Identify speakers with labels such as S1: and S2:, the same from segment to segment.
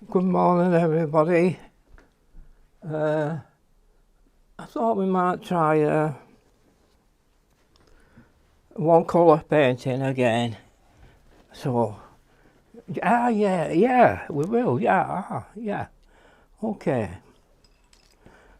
S1: Good morning, everybody. I thought we might try one colour painting again. So, yeah, we will. Yeah. Okay.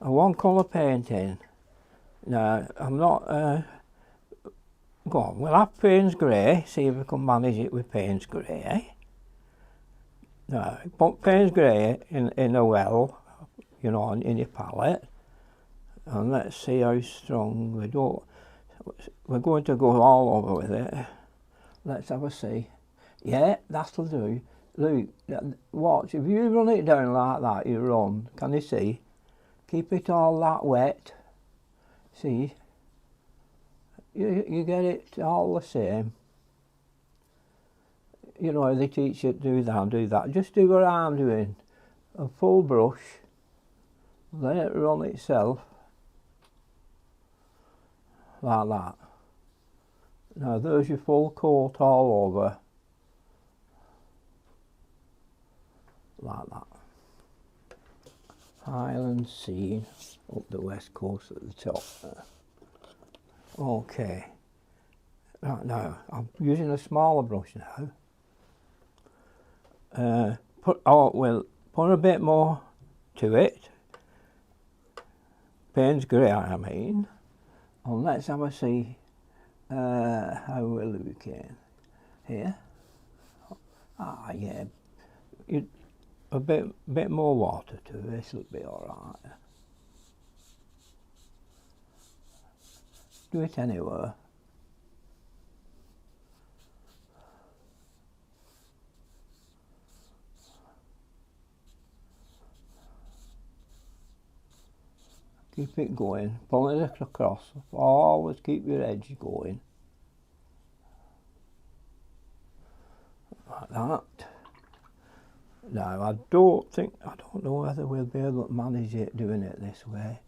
S1: A one colour painting. Now, I'm not. Go on. We'll have Payne's Grey. See if we can manage it with Payne's Grey. Eh? No, put Payne's Grey in a well, you know, in your palette, and let's see how strong we don't. We're going to go all over with it. Let's have a see. Yeah, that'll do. Look, watch. If you run it down like that, you run. Can you see? Keep it all that wet. See? You get it all the same. You know, they teach you to do that and do that. Just do what I'm doing. A full brush. Let it run itself. Like that. Now there's your full coat all over. Like that. Highland scene up the west coast at the top there. Okay. Right, now I'm using a smaller brush now. We'll put a bit more to it. Payne's Grey, I mean. And let's have a see how we're looking here. Yeah. A bit more water to this will be all right. Do it anywhere. Keep it going, pull it across, always keep your edge going. Like that. Now I don't know whether we'll be able to manage it doing it this way.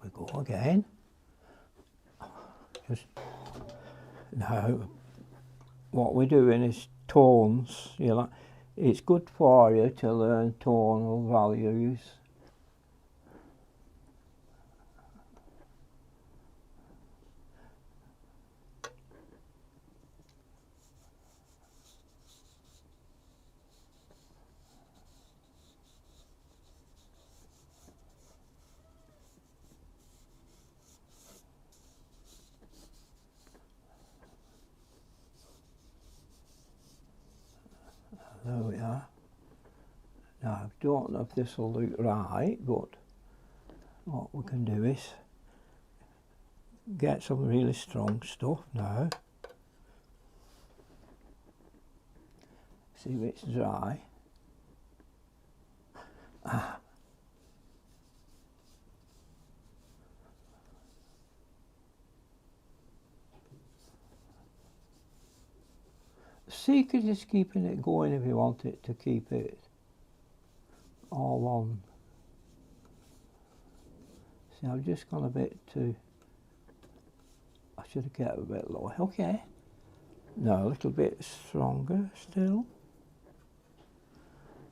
S1: We go again. Just now, what we're doing is tones. You know, it's good for you to learn tonal values. There we are. Now I don't know if this will look right, but what we can do is get some really strong stuff now. See if it's dry. The secret is keeping it going if you want it to keep it all on. See, I've just gone a bit too. I should have kept a bit lower. Okay. No, a little bit stronger still.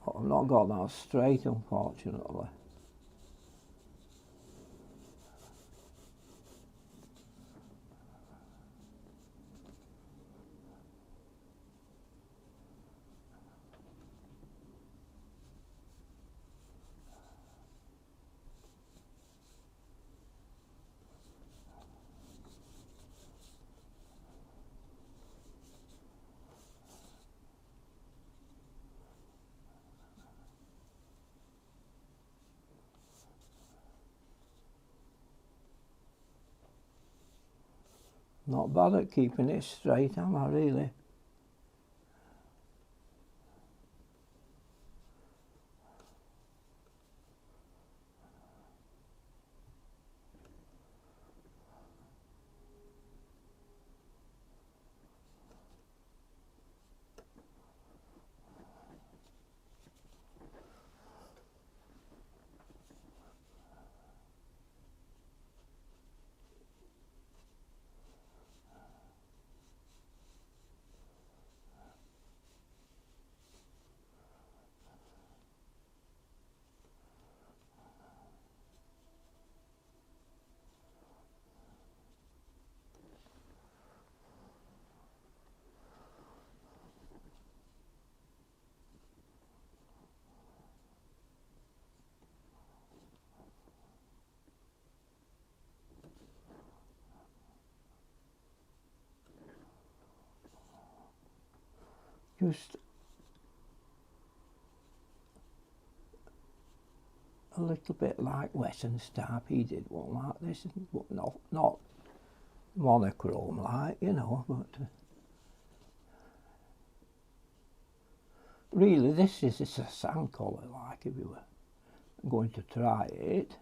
S1: Oh, I've not got that straight, unfortunately. Not bad at keeping it straight, am I really? Just a little bit like Wet and Starp. He did one like this, but not monochrome like, you know, but really this is a sand colour, like, if you were going to try it.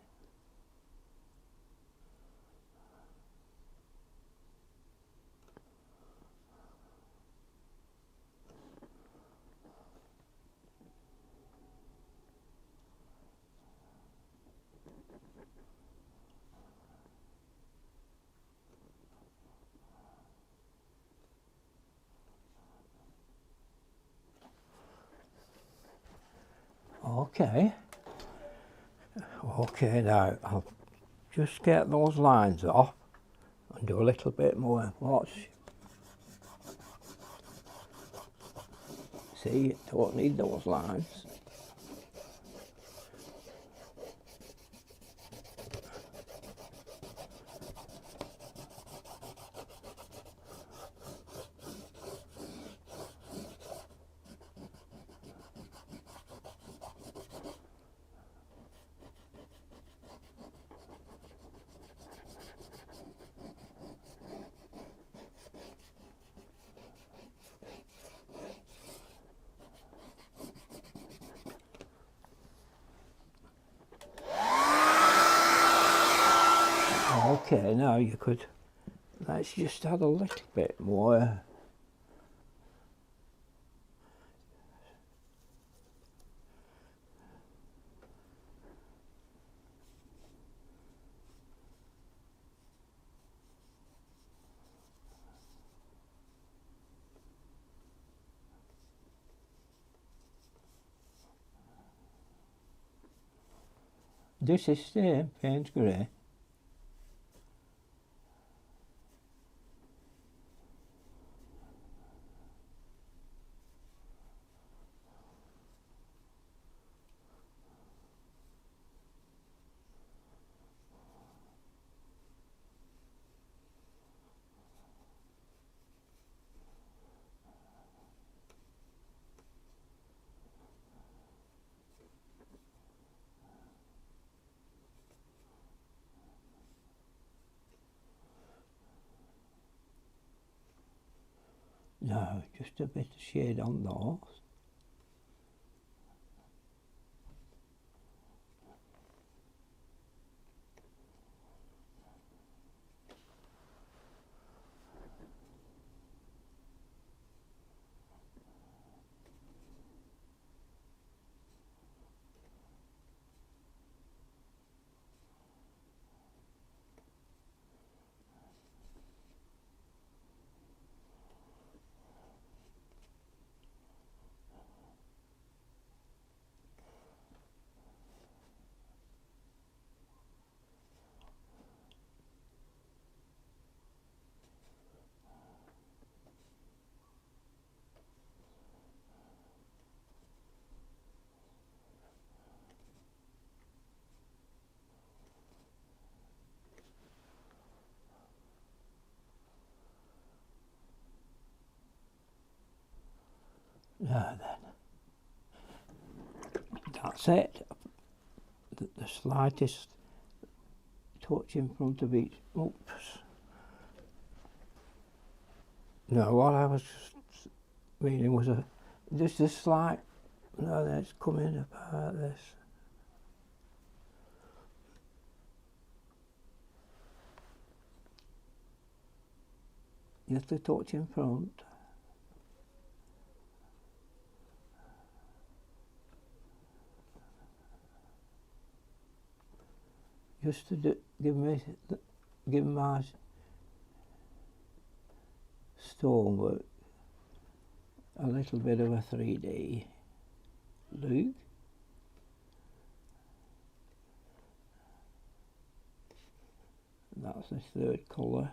S1: Okay. Okay, now I'll just get those lines off and do a little bit more. Watch. See, don't need those lines. Okay, now you could, let's just add a little bit more. This is same paint grey. No, just a bit of shade on those. Now then, that's it. The slightest touch in front of each. Oops. No, what I was meaning was just a slight, no, that's coming apart this. Just a touch in front. Just to give my stonework a little bit of a 3D look. That's the third colour.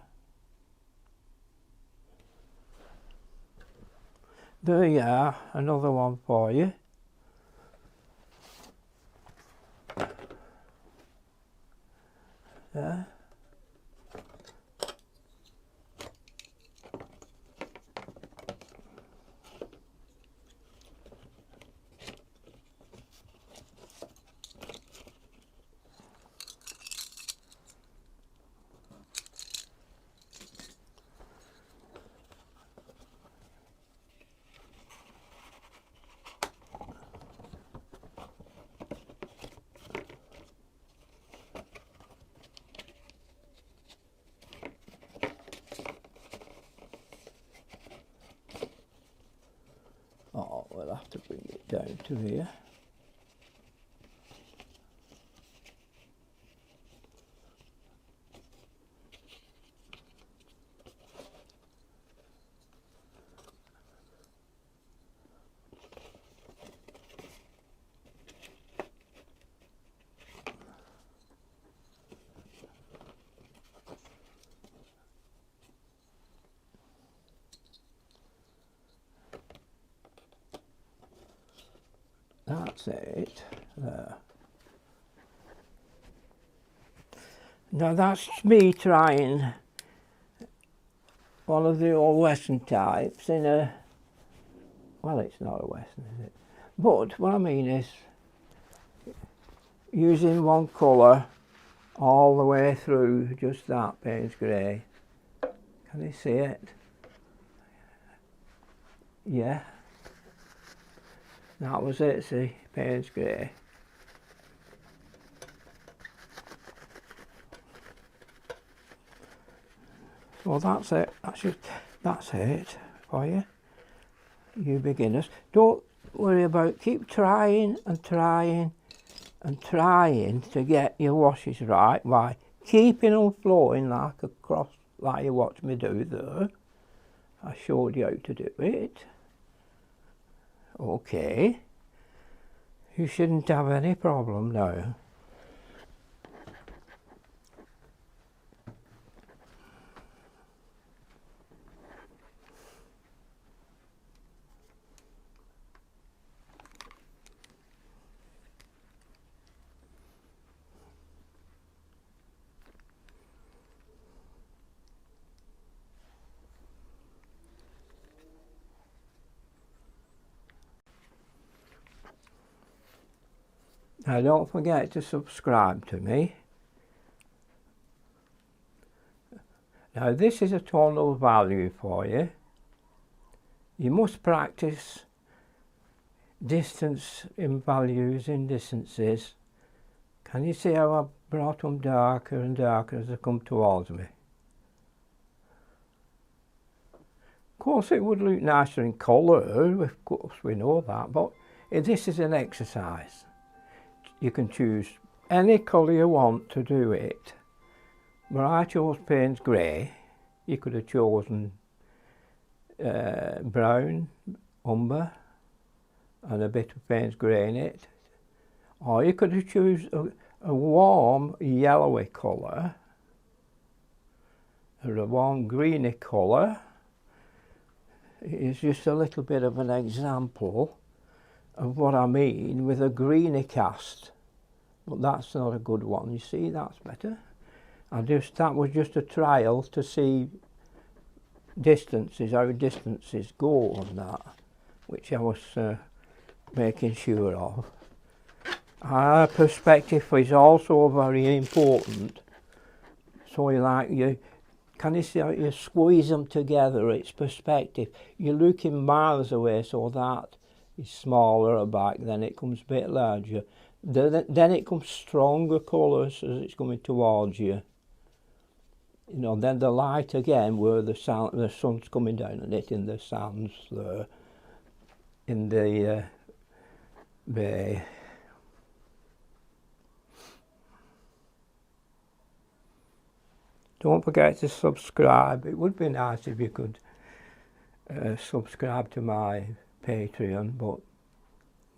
S1: There you are, another one for you. There. Oh, we'll have to bring it down to here. That's it, there. Now that's me trying one of the old Western types in a, well, it's not a Western, is it? But what I mean is using one colour all the way through, just that Payne's grey. Can you see it? Yeah. That was it, see, Payne's grey. So that's it. That's it for you, you beginners. Don't worry about, keep trying and trying and trying to get your washes right by keeping them flowing like across, like you watched me do there. I showed you how to do it. Okay, you shouldn't have any problem now. Now don't forget to subscribe to me. Now this is a tonal value for you. You must practice distance in values, in distances. Can you see how I've brought them darker and darker as they come towards me? Of course it would look nicer in colour, of course we know that, but this is an exercise. You can choose any colour you want to do it. But I chose Payne's grey. You could have chosen brown, umber, and a bit of Payne's grey in it. Or you could have chosen a warm yellowy colour, or a warm greeny colour. It's just a little bit of an example of what I mean with a greeny cast, but that's not a good one. You see, that's better. That was just a trial to see distances, how distances go on that, which I was making sure of. Perspective is also very important. So you Can you see how you squeeze them together? It's perspective. You're looking miles away, so that is smaller back, then it comes a bit larger. Then it comes stronger colours as it's coming towards you. You know, then the light again, where the sun's coming down and hitting the sands there in the bay. Don't forget to subscribe. It would be nice if you could subscribe to my Patreon, but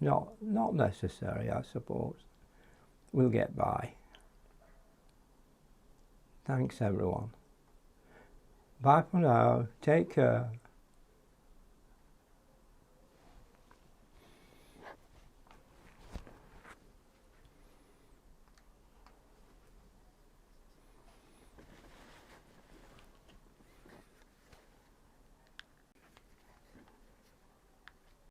S1: not necessary, I suppose. We'll get by. Thanks everyone. Bye for now. Take care.